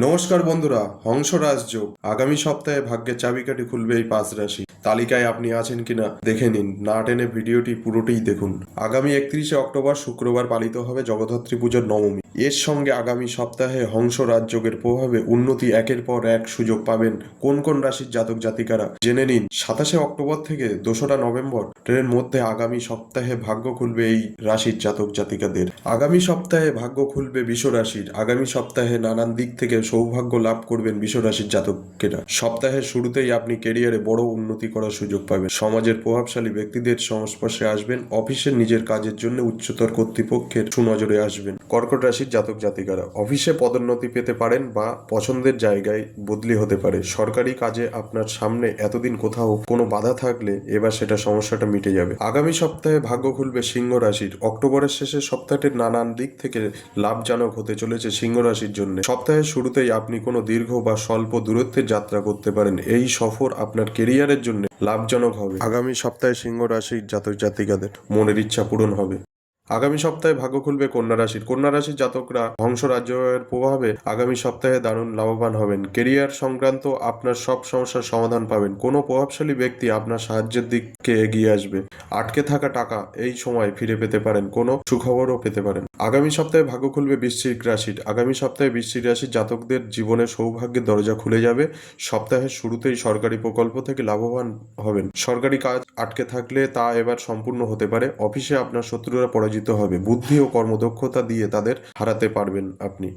নমস্কার বন্ধুরা, হংস রাজযোগ আগামী সপ্তাহে ভাগ্যের চাবিকাঠি খুলবে এই 5 রাশি। তালিকায় আপনি আছেন কিনা দেখে নিন, না টেনে ভিডিওটি পুরোটিই দেখুন। আগামী 31শে অক্টোবর শুক্রবার পালিত হবে জগদ্ধাত্রী পুজোর নবমী। এর সঙ্গে আগামী সপ্তাহে হংস রাজযোগের প্রভাবে উন্নতি একের পর এক সুযোগ পাবেন কোন কোন রাশির জাতক জাতিকারা জেনে নিন। 27শে অক্টোবর থেকে 2রা নভেম্বর এর মধ্যে আগামী সপ্তাহে ভাগ্য খুলবে এই রাশির জাতক জাতিকাদের। আগামী সপ্তাহে ভাগ্য খুলবে বৃষ রাশির। আগামী সপ্তাহে নানান দিক থেকে সৌভাগ্য লাভ করবেন বৃষ রাশির জাতকেরা। সপ্তাহের শুরুতেই আপনি কেরিয়ারে বড় উন্নতি করার সুযোগ পাবেন। সমাজের প্রভাবশালী ব্যক্তিদের সংস্পর্শে আসবেন। অফিসের নিজের কাজের জন্য উচ্চতর কর্তৃপক্ষের সুনজরে আসবেন। কর্কট রাশির জাতক জাতিকারা অফিসে পদোন্নতি পেতে পারেন বা পছন্দের জায়গায় বদলি হতে পারে। সরকারি কাজে আপনার সামনে এতদিন কোথাও কোনো বাধা থাকলে এবার সেটা সমস্যাটা মিটে যাবে। আগামী সপ্তাহে ভাগ্য খুলবে সিংহ রাশির। অক্টোবরের শেষের সপ্তাহটির নানান দিক থেকে লাভজনক হতে চলেছে সিংহ রাশির জন্য। সপ্তাহের শুরুতেই আপনি কোনো দীর্ঘ বা স্বল্প দূরত্বের যাত্রা করতে পারেন। এই সফর আপনার কেরিয়ারের জন্য লাভজনক হবে। আগামী সপ্তাহে সিংহ রাশির জাতক জাতিকাদের মনের ইচ্ছা পূরণ হবে। আগামী সপ্তাহে ভাগ্য খুলবে কন্যা রাশির। কন্যা রাশির জাতকরা হংস রাজ্যের প্রভাবে আগামী সপ্তাহে দারুণ লাভবান হবেন। কেরিয়ার সংক্রান্ত আপনার সব সমস্যার সমাধান পাবেন। কোনো প্রভাবশালী ব্যক্তি আপনার সাহায্যের দিকে এগিয়ে আসবে। আটকে থাকা টাকা এই সময় ফিরে পেতে পারেন। কোনো সুখবরও পেতে পারেন। আগামী সপ্তাহে ভাগ্য খুলবে বৃশ্চিক রাশির। আগামী সপ্তাহে বৃশ্চিক রাশির জাতকদের জীবনে সৌভাগ্যের দরজা খুলে যাবে। সপ্তাহের শুরুতেই সরকারি প্রকল্প থেকে লাভবান হবেন। সরকারি কাজ আটকে থাকলে তা এবার সম্পূর্ণ হতে পারে। অফিসে আপনার শত্রুরা পরাজিত হবে। বুদ্ধি ও কর্মদক্ষতা দিয়ে তাদের হারাতে পারবেন আপনি।